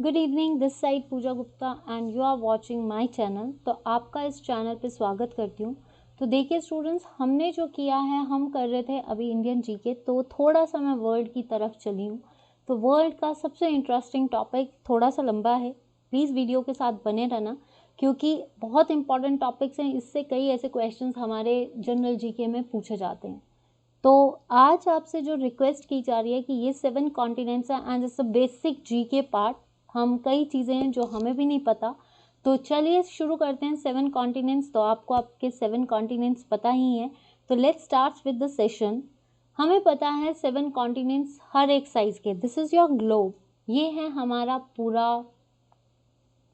Good evening, this side Pooja Gupta and you are watching my channel. तो आपका इस channel पे स्वागत करती हूँ। तो देखिए स्टूडेंट्स, हमने जो किया है, हम कर रहे थे अभी इंडियन जीके, तो थोड़ा सा मैं वर्ल्ड की तरफ चली हूँ। तो वर्ल्ड का सबसे इंटरेस्टिंग टॉपिक थोड़ा सा लंबा है, प्लीज़ वीडियो के साथ बने रहना क्योंकि बहुत इंपॉर्टेंट टॉपिक्स हैं। इससे कई ऐसे क्वेश्चंस हमारे जनरल जीके में पूछे जाते हैं। तो आज आपसे जो रिक्वेस्ट की जा रही है कि ये 7 कॉन्टिनेंट्स हैं and it's a basic GK part. हम कई चीज़ें हैं जो हमें भी नहीं पता, तो चलिए शुरू करते हैं। 7 कॉन्टिनेंट्स, तो आपको आपके 7 कॉन्टिनेंट्स पता ही हैं। तो let's start with the session. हमें पता है 7 कॉन्टिनेंट्स हर एक साइज के। दिस इज़ योर ग्लोब, ये है हमारा पूरा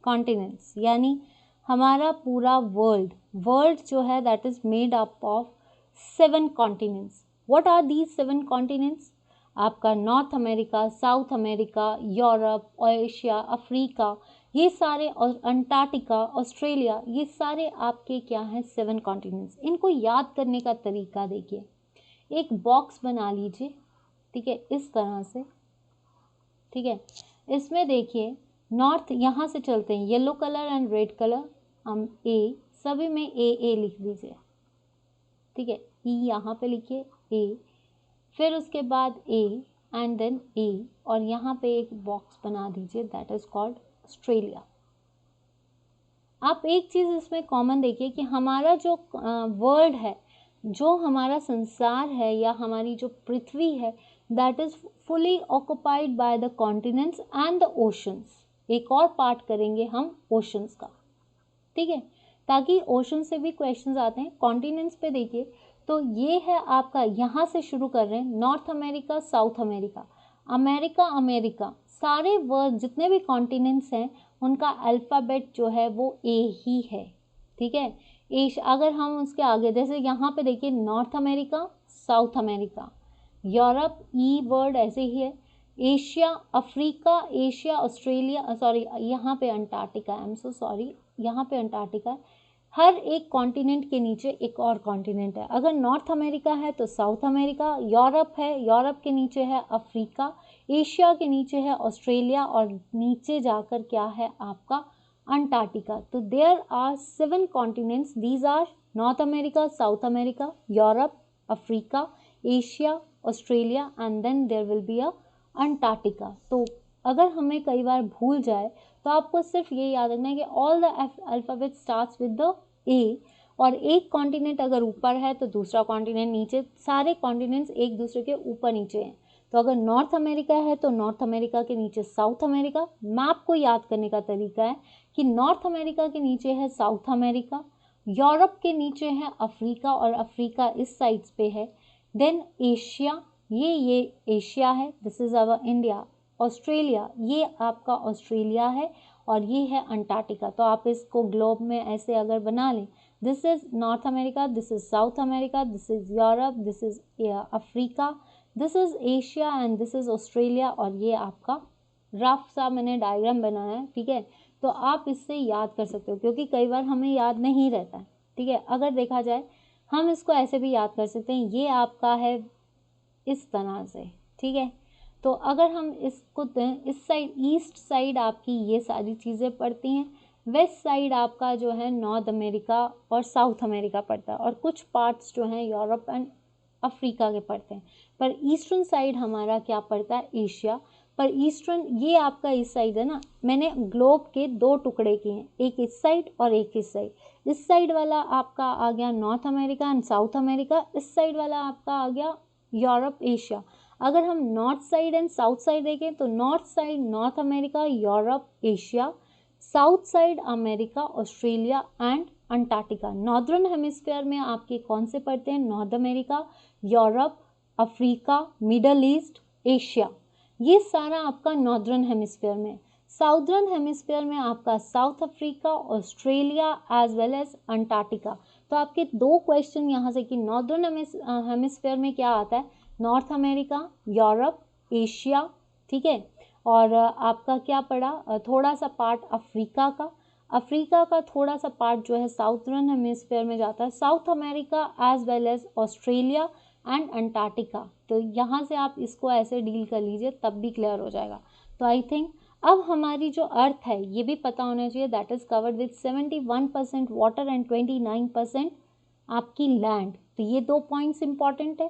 कॉन्टिनेंट्स, यानी हमारा पूरा वर्ल्ड। वर्ल्ड जो है that is made up of 7 continents. What are these 7 continents? आपका North America, South America, Europe, Asia, Africa, ये सारे, और अंटार्कटिका, ऑस्ट्रेलिया, ये सारे आपके क्या हैं? 7 कॉन्टिनेंट्स। इनको याद करने का तरीका देखिए, एक बॉक्स बना लीजिए, ठीक है, इस तरह से, ठीक है। इसमें देखिए नॉर्थ, यहाँ से चलते हैं, yellow colour and red colour, हम ए, सभी में ए लिख दीजिए, ठीक है। ई यहाँ पे लिखिए ए, फिर उसके बाद ए एंड देन ए, और यहाँ पे एक बॉक्स बना दीजिए दैट इज कॉल्ड ऑस्ट्रेलिया। आप एक चीज़ इसमें कॉमन देखिए कि हमारा जो वर्ल्ड है, जो हमारा संसार है या हमारी जो पृथ्वी है, that is fully occupied by the continents and the oceans. एक और पार्ट करेंगे हम ओशंस का, ठीक है, ताकि ओशन से भी क्वेश्चंस आते हैं। कॉन्टिनेंट्स पे देखिए, तो ये है आपका, यहाँ से शुरू कर रहे हैं, North America, South America, America, America, सारे वर्ल्ड जितने भी कॉन्टिनेंट्स हैं उनका अल्फ़ाबेट जो है वो ए ही है, ठीक है। अगर हम उसके आगे, जैसे यहाँ पे देखिए North America, South America, Europe, E word ऐसे ही है, Asia, Africa, Asia, Australia, sorry यहाँ पे Antarctica, I am so sorry, यहाँ पे अंटार्कटिका है। हर एक कॉन्टिनेंट के नीचे एक और कॉन्टिनेंट है। अगर नॉर्थ अमेरिका है तो साउथ अमेरिका, यूरोप है, यूरोप के नीचे है अफ्रीका, एशिया के नीचे है ऑस्ट्रेलिया, और नीचे जाकर क्या है आपका अंटार्कटिका। तो there are 7 continents, these are North America, South America, Europe, Africa, Asia, Australia, and then there will be a Antarctica. तो अगर हमें कई बार भूल जाए तो आपको सिर्फ ये याद रखना है कि all the alphabet starts with the ए, और एक कॉन्टिनेंट अगर ऊपर है तो दूसरा कॉन्टिनेंट नीचे, सारे कॉन्टिनेंट्स एक दूसरे के ऊपर नीचे हैं। तो अगर नॉर्थ अमेरिका है तो नॉर्थ अमेरिका के नीचे साउथ अमेरिका। मैप को याद करने का तरीका है कि नॉर्थ अमेरिका के नीचे है साउथ अमेरिका, यूरोप के नीचे है अफ्रीका, और अफ्रीका इस साइड्स पे है, देन एशिया, ये एशिया है, this is our India, Australia, ये आपका ऑस्ट्रेलिया है, और ये है अंटार्कटिका। तो आप इसको ग्लोब में ऐसे अगर बना लें, this is north America, this is south America, this is Europe, this is Africa, this is Asia and this is Australia, और ये आपका रफ सा मैंने डायग्राम बनाया है, ठीक है। तो आप इससे याद कर सकते हो क्योंकि कई बार हमें याद नहीं रहता है, ठीक है। अगर देखा जाए हम इसको ऐसे भी याद कर सकते हैं, ये आपका है इस तरह से, ठीक है। तो अगर हम इसको इस साइड, ईस्ट साइड आपकी ये सारी चीज़ें पड़ती हैं, वेस्ट साइड आपका जो है नॉर्थ अमेरिका और साउथ अमेरिका पड़ता है, और कुछ पार्ट्स जो हैं यूरोप एंड अफ्रीका के पड़ते हैं। पर ईस्टर्न साइड हमारा क्या पड़ता है? एशिया। पर ईस्टर्न, ये आपका इस साइड है ना, मैंने ग्लोब के 2 टुकड़े किए हैं, एक इस साइड और एक इस साइड। इस साइड वाला आपका आ गया North America and South America, इस साइड वाला आपका आ गया यूरोप, एशिया। अगर हम north side and south side देखें तो north side North America, Europe, Asia, south side America, Australia and Antarctica. Northern hemisphere में आपके कौन से पड़ते हैं? North America, Europe, Africa, Middle East, Asia, ये सारा आपका नॉर्दर्न हेमिस्फीयर में। साउदर्न हेमिस्फीयर में आपका South Africa, Australia as well as Antarctica. तो आपके 2 क्वेश्चन यहाँ से कि नॉर्दर्न हेमिस्फीयर में क्या आता है? नॉर्थ अमेरिका, यूरोप, एशिया, ठीक है। और आपका क्या पड़ा? थोड़ा सा पार्ट अफ्रीका का, अफ्रीका का थोड़ा सा पार्ट जो है साउदर्न हेमिस्फीयर में जाता है, South America as well as Australia and Antarctica. तो यहाँ से आप इसको ऐसे डील कर लीजिए, तब भी क्लियर हो जाएगा। तो आई थिंक अब हमारी जो अर्थ है ये भी पता होना चाहिए, that is covered with 71% water and 29% आपकी लैंड। तो ये 2 पॉइंट्स इंपॉर्टेंट है,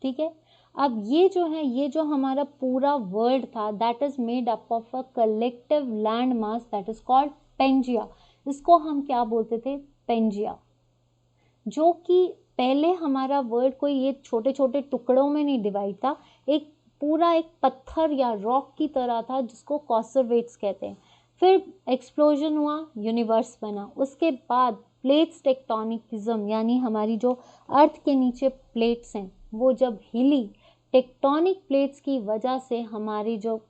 ठीक है। अब ये जो है, ये जो हमारा पूरा वर्ल्ड था that is made up of a collective land mass that is called Pangaea. इसको हम क्या बोलते थे, पेंजिया। जो कि पहले हमारा वर्ल्ड कोई ये छोटे छोटे टुकड़ों में नहीं डिवाइड था, एक पूरा एक पत्थर या रॉक की तरह था जिसको कॉन्सर्वेट्स कहते हैं। फिर एक्सप्लोजन हुआ, यूनिवर्स बना, उसके बाद प्लेट्स टेक्टोनिकिज्म यानी हमारी जो अर्थ के नीचे प्लेट्स हैं वो जब हिली, टेक्टोनिक प्लेट्स की वजह से हमारी जो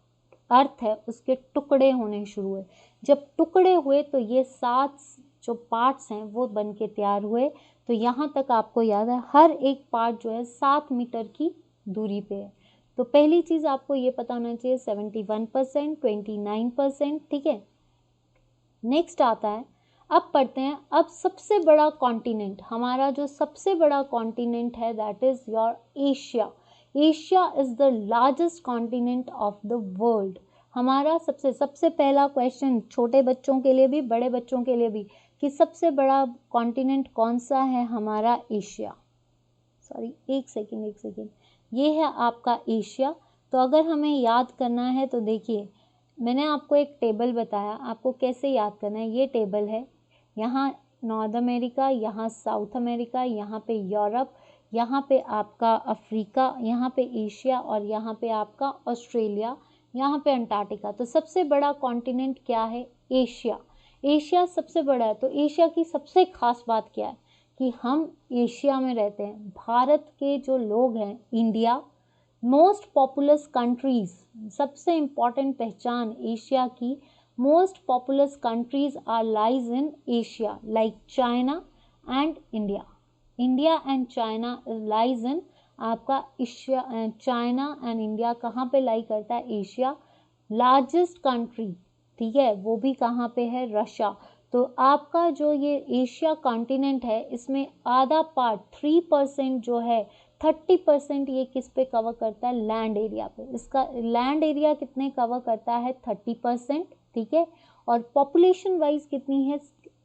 अर्थ है उसके टुकड़े होने शुरू हुए। जब टुकड़े हुए तो ये 7 जो पार्ट्स हैं वो बन के तैयार हुए। तो यहाँ तक आपको याद है हर एक पार्ट जो है 7 मीटर की दूरी पे है। तो पहली चीज़ आपको ये पता होना चाहिए 71%, 29%, ठीक है। नेक्स्ट आता है, अब पढ़ते हैं, अब सबसे बड़ा कॉन्टिनेंट, हमारा जो सबसे बड़ा कॉन्टिनेंट है that is your Asia. Asia is the largest continent of the world. हमारा सबसे पहला क्वेश्चन छोटे बच्चों के लिए भी बड़े बच्चों के लिए भी, कि सबसे बड़ा कॉन्टिनेंट कौन सा है, हमारा एशिया। सॉरी एक सेकेंड, ये है आपका एशिया। तो अगर हमें याद करना है तो देखिए मैंने आपको एक टेबल बताया, आपको कैसे याद करना है। ये टेबल है, यहाँ नॉर्थ अमेरिका, यहाँ साउथ अमेरिका, यहाँ पे यूरोप, यहाँ पे आपका अफ्रीका, यहाँ पे एशिया और यहाँ पे आपका ऑस्ट्रेलिया, यहाँ पे अंटार्कटिका। तो सबसे बड़ा कॉन्टिनेंट क्या है, एशिया। एशिया सबसे बड़ा है। तो एशिया की सबसे खास बात क्या है कि हम एशिया में रहते हैं। भारत के जो लोग हैं, इंडिया मोस्ट पॉपुलस कंट्रीज, सबसे इम्पॉर्टेंट पहचान एशिया की, most populous countries are lies in Asia like China and India. India and China lies in आपका एशिया। चाइना एंड इंडिया कहाँ पे लाई करता है, एशिया। लार्जेस्ट कंट्री, ठीक है, वो भी कहाँ पे है, रशिया। तो आपका जो ये एशिया कॉन्टिनेंट है इसमें आधा पार्ट 3% जो है, 30% ये किस पे कवर करता है, लैंड एरिया पे। इसका लैंड एरिया कितने कवर करता है, 30%, ठीक है। और पॉपुलेशन वाइज कितनी है,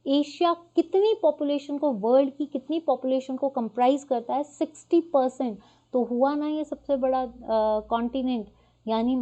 एशिया कितनी पॉपुलेशन को, वर्ल्ड की कितनी पॉपुलेशन को कंप्राइज करता है, 60%। तो हुआ ना ये सबसे बड़ा कॉन्टिनेंट, यानी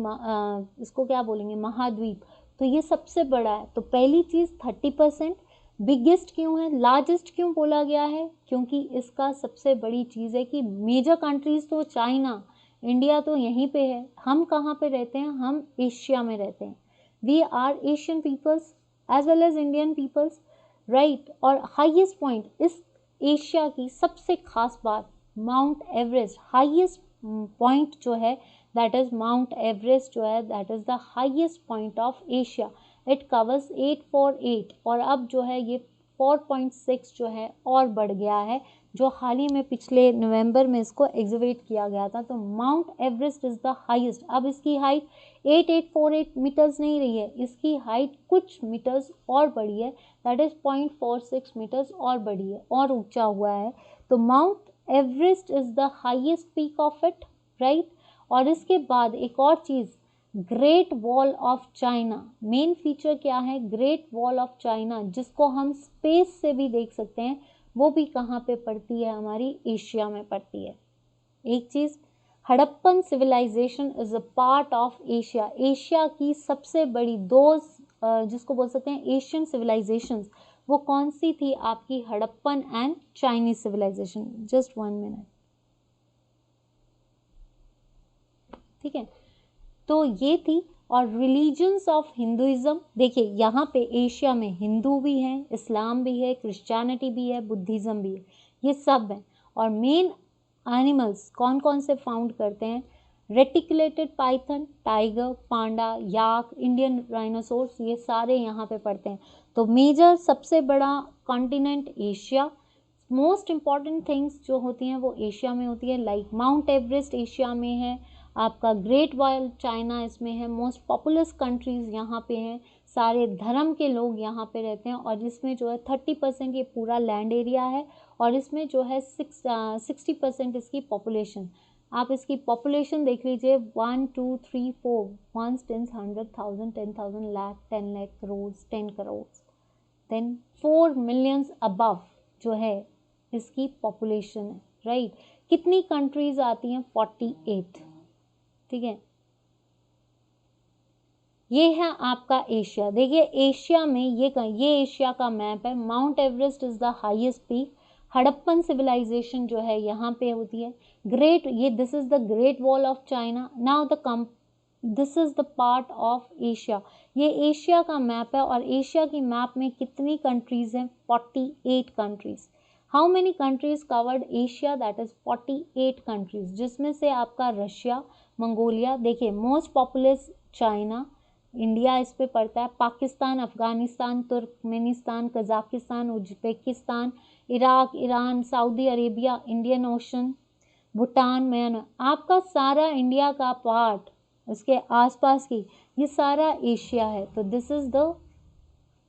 इसको क्या बोलेंगे, महाद्वीप। तो ये सबसे बड़ा है। तो पहली चीज़ 30%। बिगेस्ट क्यों है, लार्जेस्ट क्यों बोला गया है, क्योंकि इसका सबसे बड़ी चीज़ है कि मेजर कंट्रीज तो चाइना, इंडिया तो यहीं पे है, हम कहाँ पे रहते हैं, हम एशिया में रहते हैं। We are Asian peoples as well as Indian peoples, right. और हाईएस्ट पॉइंट इस एशिया की सबसे खास बात, माउंट एवरेस्ट, हाईएस्ट पॉइंट जो है दैट इज माउंट एवरेस्ट जो है that is the highest point of Asia. It covers 848 और अब जो है ये 4.6 जो है और बढ़ गया है, जो हाल ही में पिछले नवंबर में इसको एग्जीबिट किया गया था। तो Mount Everest is the highest. अब इसकी हाइट 8848 मीटर्स नहीं रही है, इसकी हाइट कुछ मीटर्स और बढ़ी है, दैट इज 0.46 मीटर्स और बढ़ी है और ऊंचा हुआ है। तो Mount Everest is the highest peak of it, right. और इसके बाद एक और चीज़, Great Wall of China. Main feature क्या है, ग्रेट वॉल ऑफ चाइना, जिसको हम स्पेस से भी देख सकते हैं, वो भी कहाँ पे पड़ती है, हमारी एशिया में पड़ती है। एक चीज़, Harappan civilization is a part of Asia. Asia की सबसे बड़ी दो जिसको बोल सकते हैं एशियन सिविलाइजेशंस, वो कौन सी थी आपकी, Harappan and Chinese civilisation. Just 1 minute, ठीक है। तो ये थी। और रिलीजन्स ऑफ हिंदुइज्म, देखिए यहाँ पे एशिया में हिंदू भी हैं, इस्लाम भी है, क्रिश्चियनिटी भी है, बुद्धिज़्म भी है, ये सब हैं। और मेन एनिमल्स कौन कौन से फाउंड करते हैं, रेटिकुलेटेड पाइथन, टाइगर, पांडा, याक, इंडियन राइनोसोर्स, ये सारे यहाँ पे पड़ते हैं। तो मेजर सबसे बड़ा continent Asia, most important things जो होती हैं वो एशिया में होती है, लाइक माउंट एवरेस्ट एशिया में है, आपका ग्रेट वॉल चाइना इसमें है, मोस्ट पॉपुलस कंट्रीज यहाँ पे हैं, सारे धर्म के लोग यहाँ पे रहते हैं। और इसमें जो है 30% ये पूरा लैंड एरिया है और इसमें जो है 60% इसकी पॉपुलेशन। आप इसकी पॉपुलेशन देख लीजिए, 1 2 3 4 1 10 100,000 10,000 lakh 10 lakh crore 10 crore, then 4 millions above जो है इसकी पॉपुलेशन है, राइट। कितनी कंट्रीज आती हैं? 48, ठीक है। ये है आपका एशिया। देखिए एशिया में ये एशिया का मैप है। Mount Everest is the highest peak. Harappan civilisation जो है यहाँ पे होती है। ग्रेट, ये this is the Great Wall of China. Now this is the part of Asia. ये एशिया का मैप है और एशिया की मैप में कितनी कंट्रीज हैं? 48 countries. How many countries covered Asia? That is 48 countries, जिसमें से आपका रशिया, मंगोलिया, देखिए मोस्ट पॉपुलस चाइना, इंडिया इस पे पड़ता है, Pakistan, Afghanistan, Turkmenistan, Kazakhstan, Uzbekistan, Iraq, Iran, Saudi Arabia, Indian ocean, Bhutan, Myanmar. आपका सारा इंडिया का पार्ट, उसके आसपास की, ये सारा एशिया है। तो this is the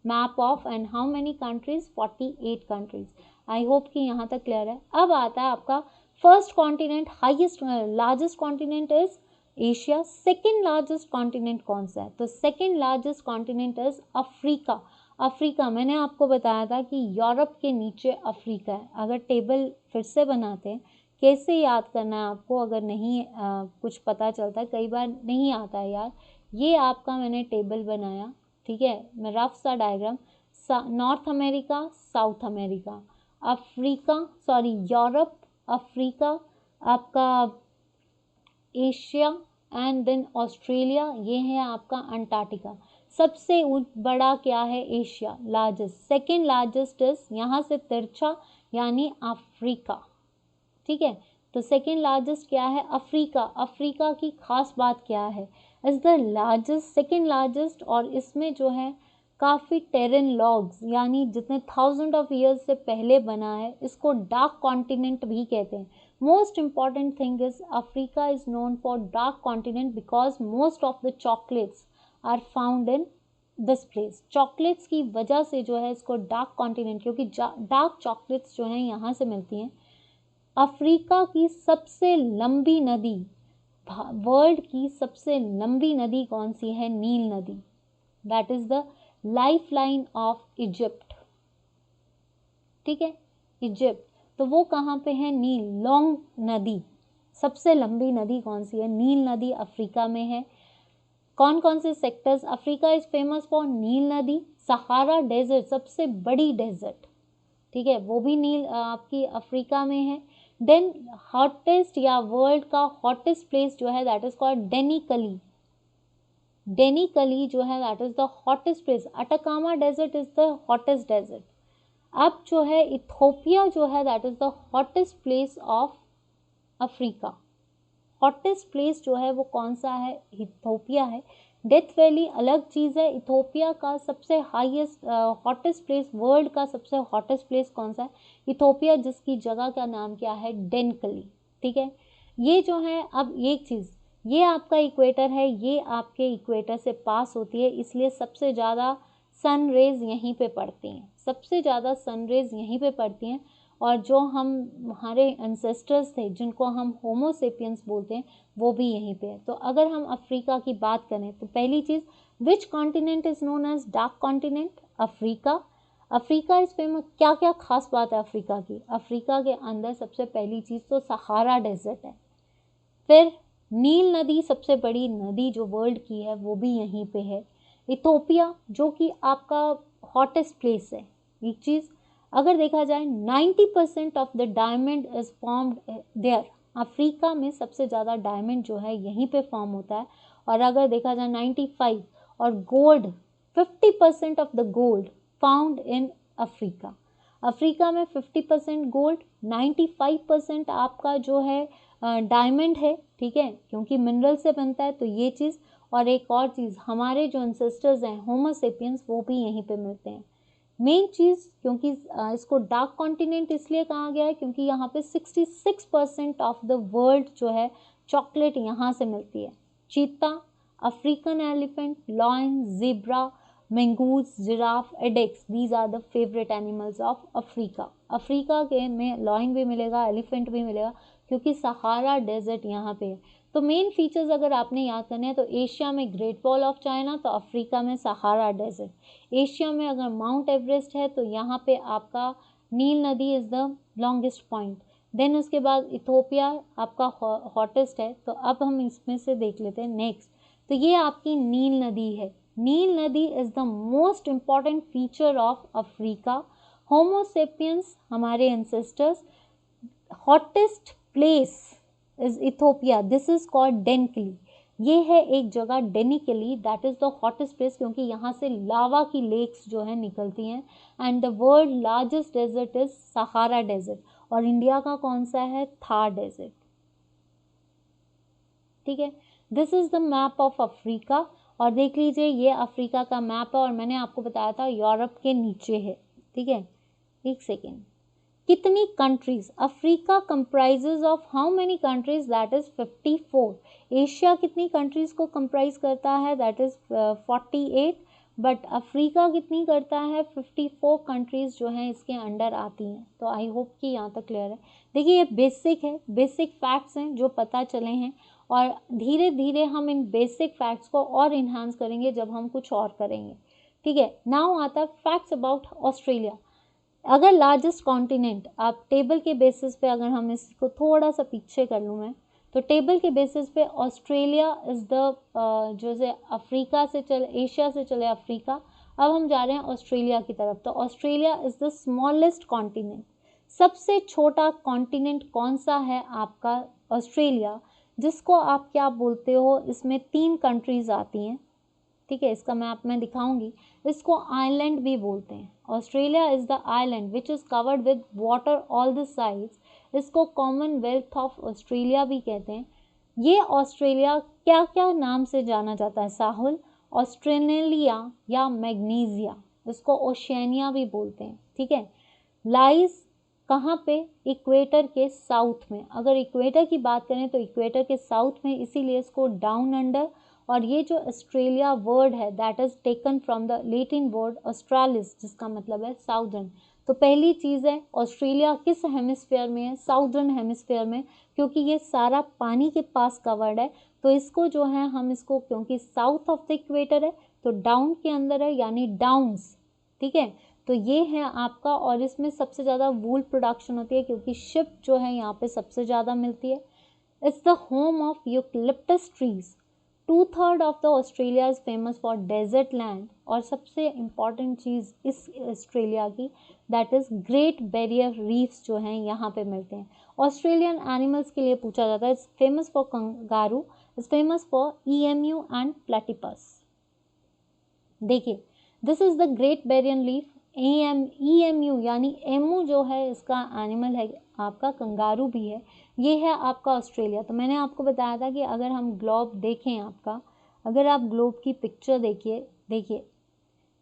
map of and how many countries? 48 countries. I hope कि यहाँ तक क्लियर है। अब आता है आपका first continent, highest largest continent is Asia. Second largest continent कौन सा है? तो second largest continent is Africa. Africa, मैंने आपको बताया था कि यूरोप के नीचे अफ्रीका है। अगर टेबल फिर से बनाते हैं, कैसे याद करना है आपको, अगर नहीं कुछ पता चलता है, कई बार नहीं आता है यार। ये आपका मैंने टेबल बनाया, ठीक है, मैं रफ सा diagram. North America, South America, Africa, sorry Europe, Africa, आपका एशिया एंड देन ऑस्ट्रेलिया, ये है आपका अंटार्कटिका। सबसे बड़ा क्या है? Asia, largest. Second largest is यहाँ से तिरछा यानी अफ्रीका, ठीक है। तो सेकेंड लार्जेस्ट क्या है? अफ्रीका। अफ्रीका की खास बात क्या है? Is the largest, second largest, और इसमें जो है काफ़ी टेरन लॉग्स, यानी जितने 1000 ऑफ ईयर्स से पहले बना है, इसको डार्क कॉन्टिनेंट भी कहते हैं। Most important thing is Africa is known for dark continent because most of the chocolates are found in this place. Chocolates की वजह से जो है इसको डार्क कॉन्टिनेंट, क्योंकि डार्क चॉकलेट्स जो हैं यहाँ से मिलती हैं। अफ्रीका की सबसे लंबी नदी, वर्ल्ड की सबसे लंबी नदी कौन सी है? नील नदी। That is the life line of Egypt, ठीक है, इजिप्ट। तो वो कहाँ पे है? नील, लॉन्ग नदी। सबसे लंबी नदी कौन सी है? नील नदी अफ्रीका में है। कौन कौन से sectors? Africa is famous for नील नदी, सहारा डेजर्ट, सबसे बड़ी डेजर्ट, ठीक है, वो भी नील आपकी अफ्रीका में है। देन हॉटेस्ट या वर्ल्ड का हॉटेस्ट प्लेस जो है that is called Danakil. Danakil जो है that is the hottest place. Atacama desert is the hottest desert. अब जो है इथोपिया जो है that is the hottest place of Africa. Hottest place जो है वो कौन सा है? इथोपिया है। डेथ वैली अलग चीज़ है। इथोपिया का सबसे हाईएस्ट हॉटेस्ट प्लेस, वर्ल्ड का सबसे हॉटेस्ट प्लेस कौन सा है? इथोपिया, जिसकी जगह का नाम क्या है? डेनकली, ठीक है। ये जो है, अब एक चीज़, ये आपका इक्वेटर है, ये आपके इक्वेटर से पास होती है, इसलिए सबसे ज़्यादा सन रेज यहीं पे पड़ती हैं, सबसे ज़्यादा सन रेज यहीं पे पड़ती हैं। और जो हमारे एंसेस्टर्स थे जिनको हम होमोसेपियंस बोलते हैं, वो भी यहीं पे है। तो अगर हम अफ्रीका की बात करें तो पहली चीज़, which continent is known as dark continent? Africa. Africa is famous, क्या क्या खास बात है अफ्रीका की? अफ्रीका के अंदर सबसे पहली चीज़ तो सहारा डेजर्ट है। फिर नील नदी, सबसे बड़ी नदी जो वर्ल्ड की है, वो भी यहीं पे है। इथोपिया जो कि आपका हॉटेस्ट प्लेस है। एक चीज़ अगर देखा जाए, 90% of the diamond is formed there. Africa में सबसे ज़्यादा डायमंड जो है यहीं पे फॉर्म होता है। और अगर देखा जाए 95, और gold 50% of the gold found in Africa. Africa में 50% गोल्ड, 95% आपका जो है डायमंड है, ठीक है, क्योंकि मिनरल से बनता है। तो ये चीज़, और एक और चीज़, हमारे जो एंसेस्टर्स हैं होमोसेपियंस, वो भी यहीं पे मिलते हैं। मेन चीज़, क्योंकि इसको डार्क कॉन्टिनेंट इसलिए कहा गया है क्योंकि यहाँ पे 66% ऑफ द वर्ल्ड जो है चॉकलेट यहाँ से मिलती है। Cheetah, African elephant, lion, zebra, mongoose, giraffe, addax, these are the favourite animals of Africa. Africa के में लॉयन भी मिलेगा, एलिफेंट भी मिलेगा, क्योंकि सहारा डेजर्ट यहाँ पे है। तो मेन फीचर्स अगर आपने याद करने हैं तो एशिया में ग्रेट वॉल ऑफ चाइना, तो अफ्रीका में सहारा डेजर्ट। एशिया में अगर माउंट एवरेस्ट है तो यहाँ पे आपका नील नदी is the longest point. Then उसके बाद इथोपिया आपका हॉटेस्ट है। तो अब हम इसमें से देख लेते हैं नेक्स्ट। तो ये आपकी नील नदी है। नील नदी is the most important feature of Africa. Homo sapiens हमारे ancestors, hottest place is Ethiopia, this is called Danakil. ये है एक जगह Danakil, that is the hottest place क्योंकि यहाँ से लावा की लेक्स जो है निकलती हैं। And the world largest desert is Sahara desert. और इंडिया का कौन सा है? थार डेजर्ट। ठीक है, this is the map of Africa. और देख लीजिए ये अफ्रीका का मैप है और मैंने आपको बताया था यूरोप के नीचे है। ठीक है, एक सेकेंड। कितनी countries? Africa comprises of how many countries? That is 54। Asia कितनी कंट्रीज को कंप्राइज करता है? That is 48। बट अफ्रीका कितनी करता है? 54 कंट्रीज जो हैं इसके अंडर आती हैं। तो आई होप कि यहाँ तक क्लियर है। देखिए ये बेसिक है, बेसिक फैक्ट्स हैं जो पता चले हैं और धीरे धीरे हम इन बेसिक फैक्ट्स को और इन्हांस करेंगे जब हम कुछ और करेंगे। ठीक है, नाउ आता है फैक्ट्स अबाउट ऑस्ट्रेलिया। अगर लार्जेस्ट कॉन्टिनेंट आप टेबल के बेसिस पे, अगर हम इसको थोड़ा सा पीछे कर लूँ मैं, तो टेबल के बेसिस पे ऑस्ट्रेलिया इज़ द जो से अफ्रीका से चले, एशिया से चले अफ्रीका। अब हम जा रहे हैं ऑस्ट्रेलिया की तरफ। तो Australia is the smallest continent. सबसे छोटा कॉन्टिनेंट कौन सा है आपका? ऑस्ट्रेलिया, जिसको आप क्या बोलते हो? इसमें 3 कंट्रीज आती हैं। ठीक है, इसका मैप मैं दिखाऊंगी। इसको आइलैंड भी बोलते हैं। Australia is the island which is covered with water all the sides. इसको कॉमनवेल्थ ऑफ ऑस्ट्रेलिया भी कहते हैं। ये ऑस्ट्रेलिया क्या क्या नाम से जाना जाता है साहुल? ऑस्ट्रेलिया या मैग्नीजिया, इसको ओशियानिया भी बोलते हैं। ठीक है, लाइज कहाँ पे? इक्वेटर के साउथ में। अगर इक्वेटर की बात करें तो इक्वेटर के साउथ में, इसीलिए इसको डाउन अंडर। और ये जो ऑस्ट्रेलिया वर्ड है that is taken from the Latin word australis, जिसका मतलब है साउदर्न। तो पहली चीज़ है ऑस्ट्रेलिया किस हेमिस्फीयर में है? साउदर्न हेमिस्फीयर में, क्योंकि ये सारा पानी के पास कवर्ड है। तो इसको जो है हम इसको, क्योंकि साउथ ऑफ द इक्वेटर है तो डाउन के अंदर है, यानी डाउन्स। ठीक है, तो ये है आपका। और इसमें सबसे ज़्यादा वूल प्रोडक्शन होती है क्योंकि शिप जो है यहाँ पे सबसे ज़्यादा मिलती है। It's the home of eucalyptus trees. 2/3 of the Australia is famous for desert land. और सबसे इम्पॉर्टेंट चीज़ इस ऑस्ट्रेलिया की, that is Great Barrier reefs जो हैं यहाँ पे मिलते हैं। ऑस्ट्रेलियन एनिमल्स के लिए पूछा जाता है, it's famous for kangaroo, it's famous for EMU and platypus. देखिए, this is the Great Barrier Reef. EMU यानी एमू जो है इसका एनिमल है आपका, कंगारू भी है। ये है आपका ऑस्ट्रेलिया। तो मैंने आपको बताया था कि अगर हम ग्लोब देखें आपका, अगर आप ग्लोब की पिक्चर देखिए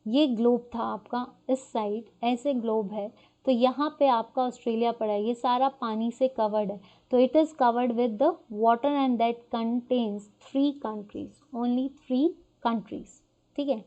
ये ग्लोब था आपका, इस साइड ऐसे ग्लोब है। तो यहाँ पे आपका ऑस्ट्रेलिया पड़ा है। ये सारा पानी से कवर्ड है। तो it is covered with the water and that contains 3 countries, only 3 countries. ठीक है,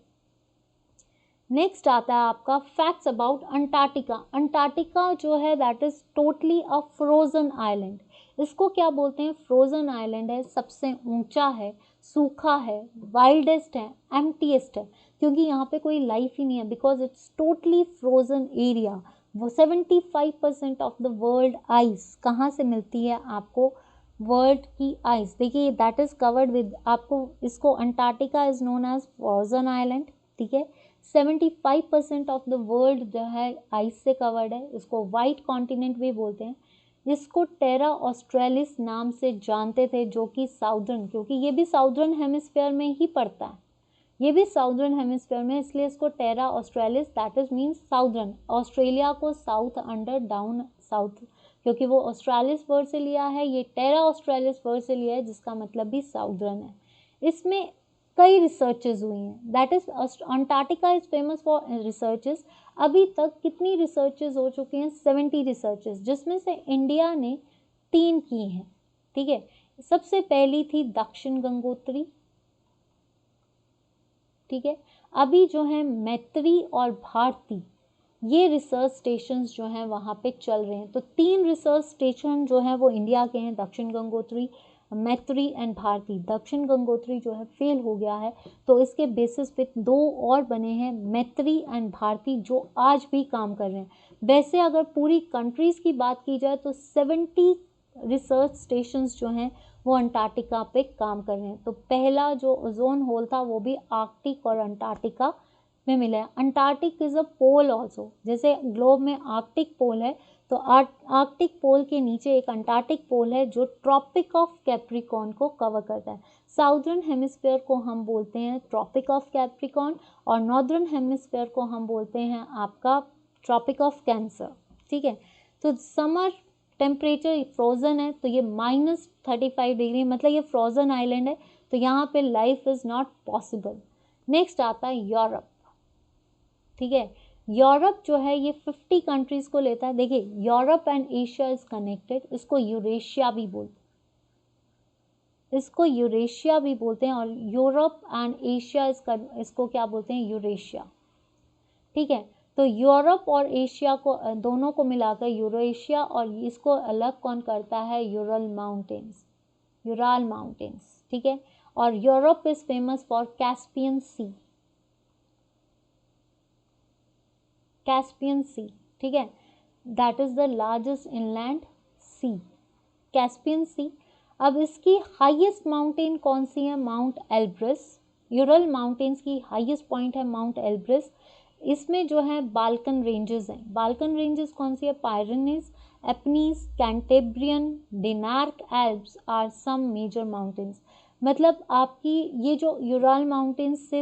नेक्स्ट आता है आपका फैक्ट्स अबाउट अंटार्कटिका। अंटार्कटिका जो है that is totally a frozen island. इसको क्या बोलते हैं? फ्रोजन आइलैंड है, सबसे ऊंचा है, सूखा है, वाइल्डेस्ट है, एम्प्टीएस्ट है, क्योंकि यहाँ पे कोई लाइफ ही नहीं है, because it's totally frozen area. वो 75% ऑफ द वर्ल्ड आइस कहाँ से मिलती है आपको? वर्ल्ड की आइस। देखिए दैट इज कवर्ड विद, आपको इसको Antarctica is known as frozen island. ठीक है, 75% ऑफ द वर्ल्ड जो है आइस से कवर्ड है। इसको वाइट कॉन्टिनेंट भी बोलते हैं। इसको टेरा ऑस्ट्रेलिस नाम से जानते थे, जो कि साउदर्न, क्योंकि ये भी साउदर्न हेमिस्फीयर में ही पड़ता है, ये भी साउदर्न हेमिस्फीयर में, इसलिए इसको terra australis that is means southern. Australia को साउथ अंडर डाउन साउथ, क्योंकि वो ऑस्ट्रेलिस वर्ड से लिया है, ये टेरा ऑस्ट्रेलिस वर्ड से लिया है, जिसका मतलब भी साउदर्न है। इसमें कई रिसर्चेज हुई हैं, that is Antarctica is famous for researches. अभी तक कितनी रिसर्चेज हो चुकी हैं? 70 रिसर्चेज, जिसमें से इंडिया ने 3 की हैं। ठीक है, सबसे पहली थी दक्षिण गंगोत्री। ठीक है, अभी जो है मैत्री और भारती, ये रिसर्च स्टेशंस जो हैं वहाँ पे चल रहे हैं। तो 3 रिसर्च स्टेशन जो हैं वो इंडिया के हैं, दक्षिण गंगोत्री, मैत्री एंड भारती। दक्षिण गंगोत्री जो है फेल हो गया है, तो इसके बेसिस पे 2 और बने हैं, मैत्री एंड भारती, जो आज भी काम कर रहे हैं। वैसे अगर पूरी कंट्रीज़ की बात की जाए तो 70 रिसर्च स्टेशंस जो हैं वो अंटार्कटिका पे काम कर रहे हैं। तो पहला जो ओजोन होल था वो भी आर्कटिक और अंटार्कटिका में मिला है। Antarctic is a pole also, जैसे ग्लोब में आर्कटिक पोल है, तो आर्कटिक पोल के नीचे एक अंटार्कटिक पोल है जो ट्रॉपिक ऑफ कैप्रिकॉर्न को कवर करता है। साउदर्न हेमिस्फीयर को हम बोलते हैं ट्रॉपिक ऑफ कैप्रिकॉर्न, और नॉर्दर्न हेमिस्फीयर को हम बोलते हैं आपका ट्रॉपिक ऑफ कैंसर। ठीक है, तो समर टेम्परेचर फ्रोजन है, तो ये -35 डिग्री, मतलब ये फ्रोजन आइलैंड है, तो यहाँ पे life is not possible. Next आता है यूरोप। ठीक है, यूरोप जो है ये 50 कंट्रीज को लेता है। देखिए, Europe and Asia is connected, इसको यूरेशिया भी बोलते हैं, इसको यूरेशिया भी बोलते हैं, और यूरोप एंड एशिया इसको क्या बोलते हैं, यूरेशिया। ठीक है, तो यूरोप और एशिया को दोनों को मिलाकर यूरेशिया, और इसको अलग कौन करता है, यूरल माउंटेन्स, यूराल माउंटेन्स। ठीक है, और Europe is famous for Caspian sea, Caspian sea. ठीक है, that is the largest inland sea, Caspian sea. अब इसकी हाईएस्ट माउंटेन कौन सी है, माउंट एल्ब्रस। यूरल माउंटेन्स की हाईएस्ट पॉइंट है माउंट एल्ब्रस। इसमें जो है बाल्कन रेंजेस हैं। बाल्कन रेंजेस कौन सी है, Pyrenees, Apennines, Cantabrian, Dinaric Alps are some major mountains. मतलब आपकी ये जो यूरल माउंटेन्स से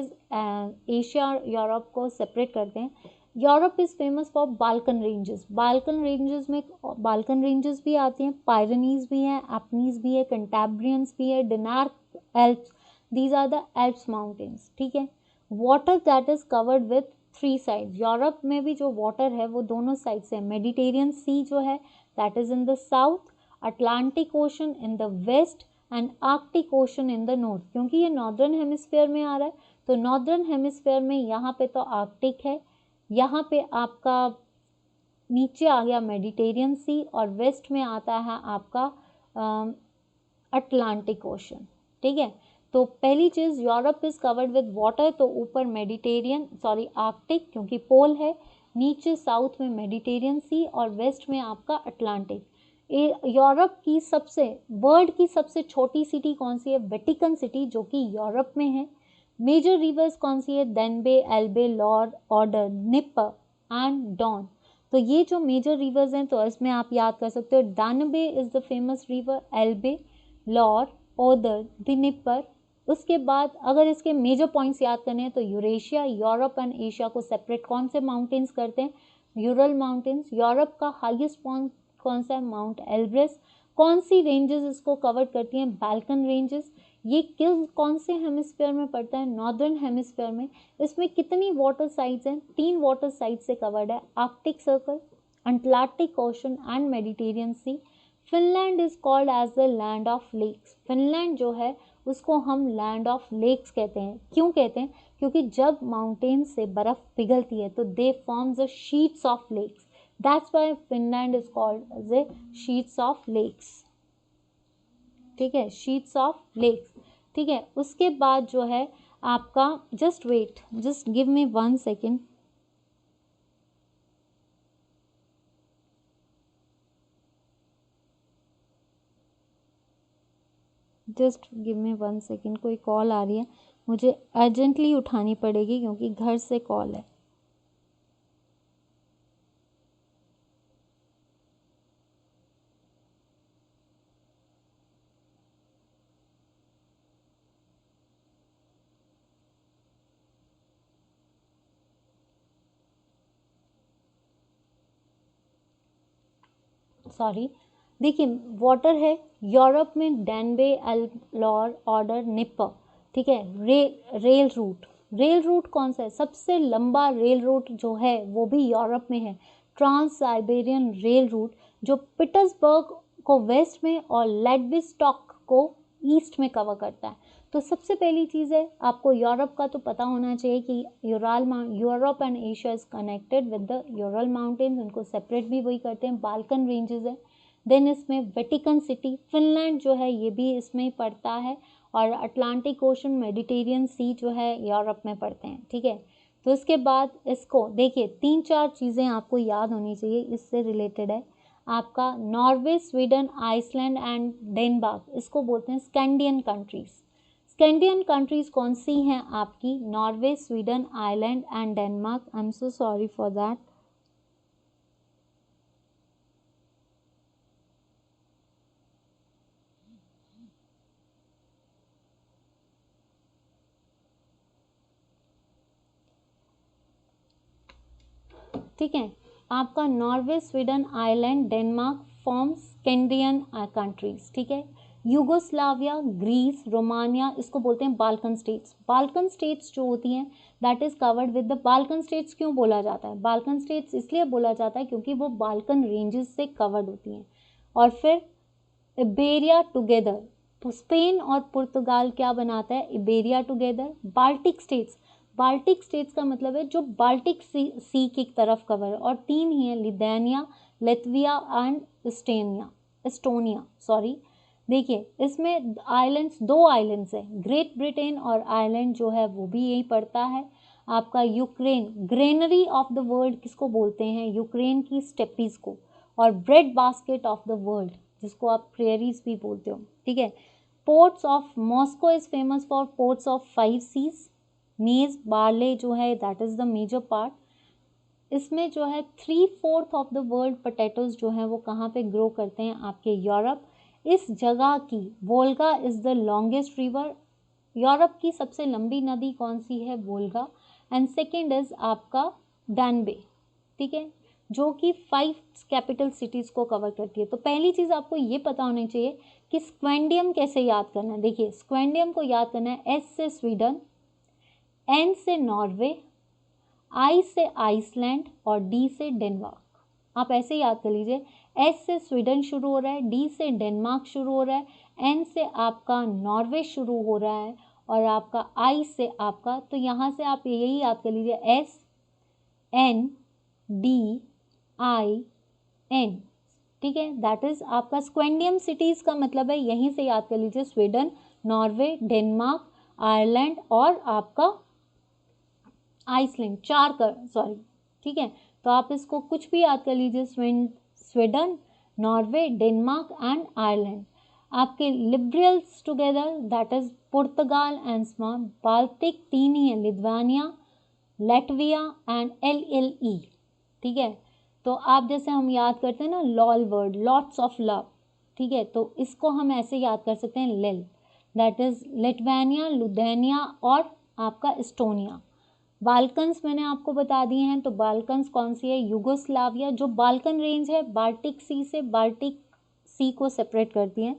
एशिया और यूरोप को सेपरेट करते हैं। Europe is famous for Balkan ranges. Balkan ranges में बाल्कन रेंजेस भी आती हैं, पायरेनीज भी हैं, एपनीज भी है, कैंटेब्रियंस भी है, Dinaric Alps, these are the Alps mountains. ठीक है, water that is covered with 3 side. Europe में भी जो वाटर है वो दोनों साइड से है। मेडिटेरियन सी जो है that is in the south, Atlantic ocean in the west, and Arctic ocean in the north. क्योंकि ये नॉर्दर्न हेमिस्फीयर में आ रहा है, तो नॉर्दर्न हेमिस्फीयर में यहाँ पे तो आर्कटिक है, यहाँ पे आपका नीचे आ गया मेडिटेरियन सी, और वेस्ट में आता है आपका अटलांटिक ओशन। ठीक है, तो पहली चीज़ Europe is covered with water, तो ऊपर मेडिटेरियन आर्कटिक क्योंकि पोल है, नीचे साउथ में मेडिटेरियन सी, और वेस्ट में आपका अटलांटिक। यूरोप की वर्ल्ड की सबसे छोटी सिटी कौन सी है, वेटिकन सिटी, जो कि यूरोप में है। मेजर रिवर्स कौन सी है, देनबे, एल्बे, लॉर, ऑर्डर, निपर एंड डॉन। तो ये जो मेजर रिवर्स हैं तो इसमें आप याद कर सकते हो, Danube is the famous river, Elbe, Loire, Oder, Dnieper. उसके बाद अगर इसके मेजर पॉइंट्स याद करने हैं तो यूरेशिया, यूरोप एंड एशिया को सेपरेट कौन से माउंटेन्स करते हैं, यूरल माउंटेन्स। यूरोप का हाईएस्ट पॉइंट कौन सा है, माउंट एल्ब्रस। कौन सी रेंजेस इसको कवर करती हैं, बाल्कन रेंजेस। ये कौन से हेमिस्फीयर में पड़ता है, नॉर्दर्न हेमिस्फीयर में। इसमें कितनी वाटर साइट्स हैं, 3 वाटर साइट्स से कवर्ड है, Arctic circle, Antarctic ocean and Mediterranean sea. Finland is called as the land of lakes. Finland जो है उसको हम लैंड ऑफ लेक्स कहते हैं। क्यों कहते हैं, क्योंकि जब माउंटेन से बर्फ पिघलती है तो they forms the sheets of lakes, that's why Finland is called as a sheets of lakes. ठीक है, शीट्स ऑफ लेक्स। ठीक है, उसके बाद जो है आपका, just wait, just give me 1 second. Just give me 1 second, कोई कॉल आ रही है, मुझे अर्जेंटली उठानी पड़ेगी क्योंकि घर से कॉल है। सॉरी, देखिए वाटर है यूरोप में, डेनबे, एल्लॉर, ऑर्डर, निपर। ठीक है, रेल रूट, रेल रूट कौन सा है, सबसे लंबा रेल रूट जो है वो भी यूरोप में है, ट्रांस साइबेरियन रेल रूट, जो पीटर्सबर्ग को वेस्ट में और व्लादिवोस्टॉक को ईस्ट में कवर करता है। तो सबसे पहली चीज़ है, आपको यूरोप का तो पता होना चाहिए कि Europe and Asia is connected with the Ural mountains, उनको सेपरेट भी वही करते हैं, बाल्कन रेंजेस है। देन इसमें वेटिकन सिटी, फिनलैंड जो है ये भी इसमें ही पड़ता है, और अटलांटिक ओशन, मेडिटेरियन सी जो है यूरोप में पड़ते हैं, ठीक है। तो इसके बाद इसको देखिए, 3-4 चीज़ें आपको याद होनी चाहिए, इससे रिलेटेड है आपका Norway, Sweden, Iceland and Denmark, इसको बोलते हैं स्कैंडियन कंट्रीज। स्कैंडियन कंट्रीज कौन सी हैं आपकी? Norway, Sweden, island and Denmark. I am so sorry for that. ठीक है, आपका Norway, Sweden, island, Denmark form Scandian countries, ठीक है। यूगोस्लाविया, ग्रीस, रोमानिया, इसको बोलते हैं बाल्कन स्टेट्स। बाल्कन स्टेट्स जो होती हैं that is covered with the Balkan states. क्यों बोला जाता है बाल्कन स्टेट्स? इसलिए बोला जाता है क्योंकि वो बाल्कन रेंजेस से कवर्ड होती हैं। और फिर इबेरिया टुगेदर, स्पेन और पुर्तगाल क्या बनाता है? इबेरिया together. Baltic states, Baltic states का मतलब है जो बाल्टिक सी की तरफ कवर है, और 3 ही है, Lithuania, Latvia and Estonia sorry. देखिए इसमें आइलैंड्स, 2 आइलैंड्स है, ग्रेट ब्रिटेन और आयरलैंड जो है वो भी यही पड़ता है। आपका Ukraine, granary of the world किसको बोलते हैं? यूक्रेन की स्टेपीज को। और bread basket of the world जिसको आप प्रेयरीज भी बोलते हो, ठीक है। Ports of Moscow is famous for ports of 5 seas. Maize, barley जो है that is the major part. इसमें जो है 3/4 ऑफ द वर्ल्ड पोटैटोज जो है वो कहाँ पे ग्रो करते हैं? आपके यूरोप। इस जगह की Volga is the longest river. Europe की सबसे लंबी नदी कौन सी है? वोल्गा। एंड सेकेंड इज आपका डैनबे, ठीक है, जो कि 5 कैपिटल सिटीज को कवर करती है। तो पहली चीज आपको ये पता होनी चाहिए कि स्क्वेंडियम कैसे याद करना है। देखिए स्क्वेंडियम को याद करना है, एस से स्वीडन, एन से नॉर्वे, आई से आइसलैंड और डी से डेनमार्क। आप ऐसे याद कर लीजिए, एस से स्वीडन शुरू हो रहा है, डी से डेनमार्क शुरू हो रहा है, एन से आपका नॉर्वे शुरू हो रहा है, और आपका आई से आपका, तो यहाँ से आप यही याद कर लीजिए, S N D I N, ठीक है। दैट इज आपका स्क्वेंडियम सिटीज का मतलब है, यहीं से याद कर लीजिए, स्वीडन, नॉर्वे, डेनमार्क, आयरलैंड और आपका आइसलैंड, 4 कर सॉरी, ठीक है। तो आप इसको कुछ भी याद कर लीजिए, Sweden, Norway, Denmark and Ireland. आपके liberals together that is Portugal and Spain. Baltic 3 ही है, लिथुआनिया, लैटविया एंड LLE, ठीक है। तो आप जैसे हम याद करते हैं ना lol word, lots of love, ठीक है, तो इसको हम ऐसे याद कर सकते हैं, लेल, दैट इज लिथुआनिया, लुधेनिया और आपका एस्टोनिया। बाल्कन्स मैंने आपको बता दिए हैं, तो बाल्कन्स कौन सी है? यूगोस्लाविया, जो बाल्कन रेंज है बाल्टिक सी से, बाल्टिक सी को सेपरेट करती हैं।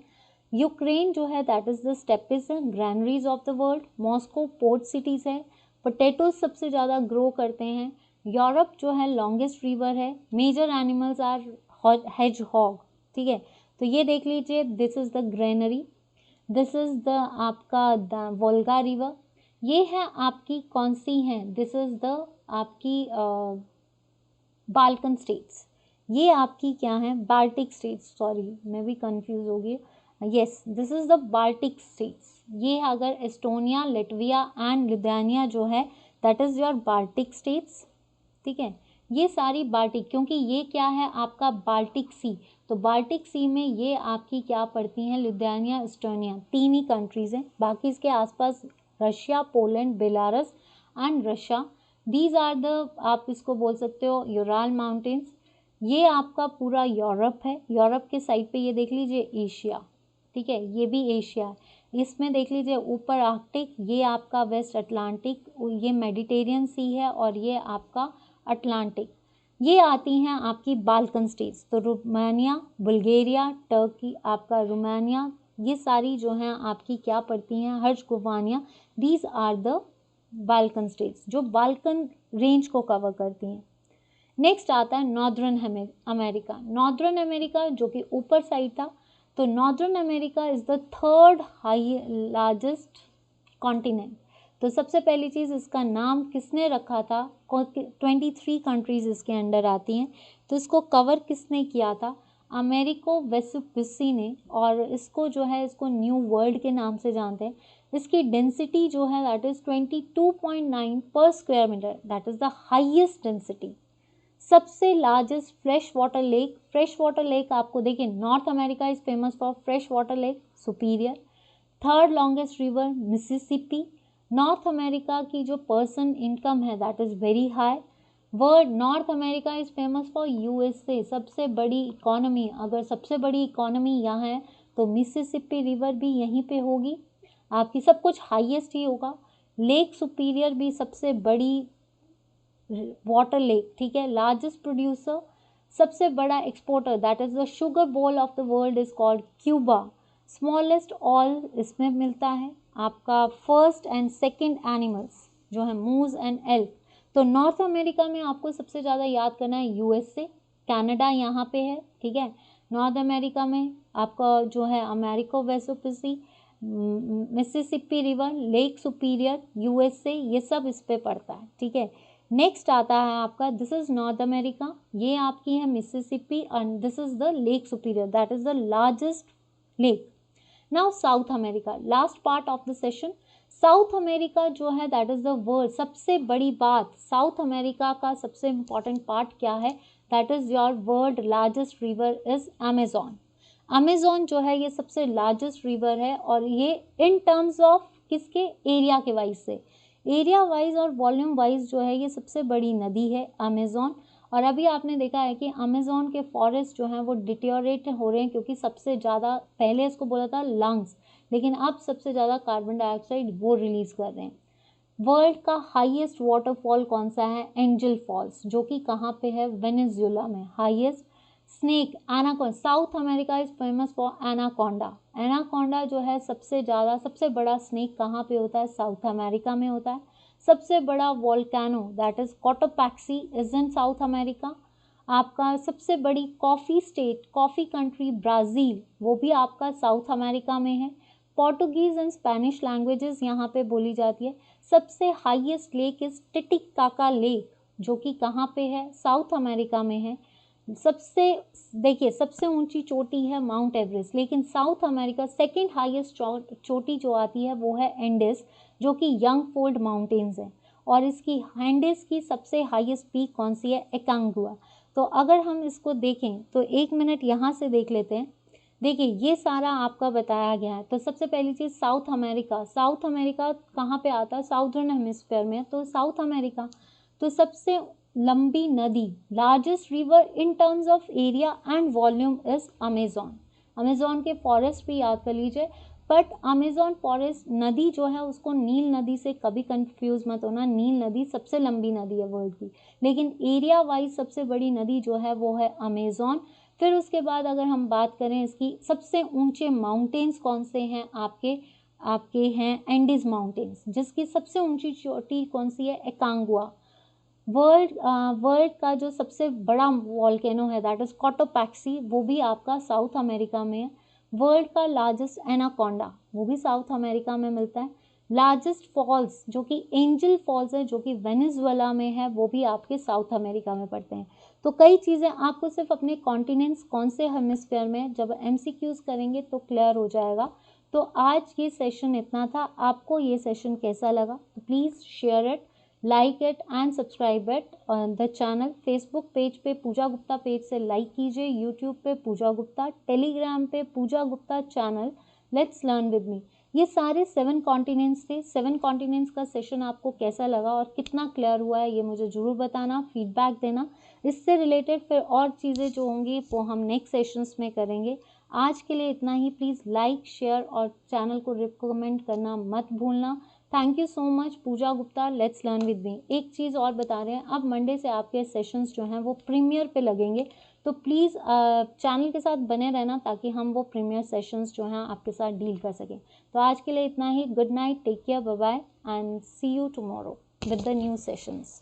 यूक्रेन जो है that is the steppes, granaries of the world. Moscow port cities है। पोटैटोज सबसे ज़्यादा ग्रो करते हैं। यूरोप जो है लॉन्गेस्ट रिवर है। मेजर एनिमल्स आर हेजहॉग, ठीक है। तो ये देख लीजिए, this is the granary, this is the आपका वोल्गा रिवर। ये है आपकी कौन सी हैं? दिस इज द आपकी बाल्कन स्टेट्स। ये आपकी क्या है? बाल्टिक स्टेट्स, सॉरी मैं भी कंफ्यूज हो गई। Yes, this is the Baltic states. ये अगर एस्टोनिया, लातविया एंड लिथुआनिया जो है that is your Baltic states, ठीक है। ये सारी बाल्टिक, क्योंकि ये क्या है आपका बाल्टिक सी, तो बाल्टिक सी में ये आपकी क्या पड़ती हैं? लिथुआनिया, एस्टोनिया, 3 ही कंट्रीज हैं। बाकी इसके आसपास Russia, Poland, Belarus and Russia, these are the, आप इसको बोल सकते हो यूराल माउंटेन्स। ये आपका पूरा यूरोप है। यूरोप के साइड पे ये देख लीजिए एशिया, ठीक है, ये भी एशिया है। इसमें देख लीजिए ऊपर आर्कटिक, ये आपका वेस्ट अटलांटिक, ये मेडिटेरियन सी है, और ये आपका अटलांटिक। ये आती हैं आपकी बाल्कन स्टेट्स, तो रोमानिया, बुल्गारिया, टर्की, आपका रोमानिया, ये सारी जो हैं आपकी क्या पड़ती हैं? Herzegovina. These are the Balkan states जो बाल्कन रेंज को कवर करती हैं। नेक्स्ट आता है नॉर्दर्न अमेरिका। नॉर्दर्न अमेरिका जो कि ऊपर साइड था, तो northern America is the 3rd largest continent. तो सबसे पहली चीज़, इसका नाम किसने रखा था? 23 कंट्रीज़ इसके अंडर आती हैं। तो इसको कवर किसने किया था? अमेरिको वेसुपुसी ने। और इसको जो है, इसको न्यू वर्ल्ड के नाम से जानते हैं। इसकी डेंसिटी जो है that is 22.9 per square metre, that is the highest density. सबसे लार्जेस्ट फ्रेश वाटर लेक आपको देखिए, North America is famous for fresh water lake Superior. Third longest river Mississippi. North America की जो पर्सन इनकम है that is very high. World North America is famous for USA, सबसे बड़ी economy. अगर सबसे बड़ी इकोनॉमी यहाँ है तो मिसिसिपी रिवर भी यहीं पे होगी। आपकी सब कुछ हाईएस्ट ही होगा। लेक सुपीरियर भी सबसे बड़ी वाटर लेक, ठीक है। लार्जेस्ट प्रोड्यूसर, सबसे बड़ा exporter that is the sugar bowl of the world is called Cuba. Smallest all इसमें मिलता है। आपका फर्स्ट एंड सेकंड एनिमल्स जो है मूज एंड एल्क। तो नॉर्थ अमेरिका में आपको सबसे ज़्यादा याद करना है यूएसए, कनाडा यहाँ पे है, ठीक है। नॉर्थ अमेरिका में आपका जो है Amerigo Vespucci, Mississippi river, Lake Superior, USA, ये सब इस पे पड़ता है, ठीक है। नेक्स्ट आता है आपका, दिस इज नॉर्थ अमेरिका, ये आपकी है Mississippi and this is the lake superior that is the largest lake. Now south America, last part of the session. South America जो है दैट इज द वर्ल्ड, सबसे बड़ी बात साउथ अमेरिका का सबसे इंपॉर्टेंट पार्ट क्या है? That is your world largest river is Amazon. Amazon जो है ये सबसे लार्जेस्ट रिवर है और ये इन टर्म्स ऑफ किसके एरिया के वाइज से, एरिया वाइज और वॉल्यूम वाइज जो है ये सबसे बड़ी नदी है अमेजॉन। और अभी आपने देखा है कि अमेजॉन के फॉरेस्ट जो हैं वो डिटेरियोरेट हो रहे हैं क्योंकि सबसे ज़्यादा, पहले इसको बोला था लंग्स, लेकिन अब सबसे ज़्यादा कार्बन डाइऑक्साइड वो रिलीज़ कर रहे हैं। वर्ल्ड का हाईएस्ट वाटरफॉल कौन सा है? एंजल फॉल्स, जो कि कहाँ पे है? वेनेजुएला में highest. Snake anaconda, south America is famous for anaconda. Anaconda जो है सबसे ज़्यादा, सबसे बड़ा स्नेक कहाँ पे होता है? साउथ अमेरिका में होता है। सबसे बड़ा volcano that is Cotopaxi is in south America. आपका सबसे बड़ी coffee state, coffee country Brazil, वो भी आपका साउथ अमेरिका में है। पोर्टुगीज एंड स्पेनिश लैंग्वेजेस यहाँ पे बोली जाती है। सबसे highest lake is Titicaca lake, जो कि कहाँ पे है? साउथ अमेरिका में है। सबसे, देखिए, सबसे ऊंची चोटी है माउंट एवरेस्ट, लेकिन साउथ अमेरिका सेकंड हाईएस्ट चोटी जो आती है वो है एंडेस, जो कि यंग फोल्ड माउंटेन्स है। और इसकी एंडेस की सबसे हाईएस्ट पीक कौन सी है? एकांगुआ। तो अगर हम इसको देखें तो 1 मिनट यहाँ से देख लेते हैं। देखिए ये सारा आपका बताया गया है। तो सबसे पहली चीज़ साउथ अमेरिका, साउथ अमेरिका कहाँ पे आता है? साउदर्न हेमिस्फीयर में। तो साउथ अमेरिका, तो सबसे लंबी नदी, largest river in terms of area and volume is Amazon. Amazon के फॉरेस्ट भी याद कर लीजिए, बट अमेजॉन फॉरेस्ट नदी जो है उसको नील नदी से कभी कंफ्यूज मत होना। नील नदी सबसे लंबी नदी है वर्ल्ड की, लेकिन एरिया वाइज सबसे बड़ी नदी जो है वो है अमेजॉन। फिर उसके बाद अगर हम बात करें इसकी सबसे ऊंचे माउंटेन्स कौन से हैं, आपके हैं एंडीज माउंटेन्स, जिसकी सबसे ऊंची चोटी कौन सी है? एकांगुआ। वर्ल्ड का जो सबसे बड़ा वॉल्केनो है दैट इज कोटोपैक्सी, वो भी आपका साउथ अमेरिका में है। वर्ल्ड का लार्जेस्ट एनाकोंडा, वो भी साउथ अमेरिका में मिलता है। लार्जेस्ट फॉल्स जो कि एंजल फॉल्स है, जो कि वेनेजुएला में है, वो भी आपके साउथ अमेरिका में पड़ते हैं। तो कई चीज़ें आपको सिर्फ अपने कॉन्टिनेंट्स कौन से हेमिस्फीयर में, जब एमसीक्यूज करेंगे तो क्लियर हो जाएगा। तो आज ये सेशन इतना था। आपको ये सेशन कैसा लगा? तो please share it, like it and subscribe it on the channel. Facebook page पे पूजा गुप्ता पेज से लाइक कीजिए, यूट्यूब पे पूजा गुप्ता, टेलीग्राम पे Pooja Gupta channel, let's learn with me. ये सारे 7 कॉन्टिनेंट्स थे। 7 कॉन्टिनेंट्स का सेशन आपको कैसा लगा और कितना क्लियर हुआ है ये मुझे ज़रूर बताना, फीडबैक देना। इससे रिलेटेड फिर और चीज़ें जो होंगी वो हम नेक्स्ट सेशंस में करेंगे। आज के लिए इतना ही। प्लीज़ लाइक, शेयर और चैनल को रिकमेंड करना मत भूलना। Thank you so much. Pooja Gupta, let's learn with me. एक चीज़ और बता रहे हैं, अब मंडे से आपके सेशंस जो हैं वो प्रीमियर पे लगेंगे, तो प्लीज़ चैनल के साथ बने रहना ताकि हम वो प्रीमियर सेशंस जो हैं आपके साथ डील कर सकें। तो आज के लिए इतना ही। Good night, take care, bye bye and see you tomorrow with the new sessions.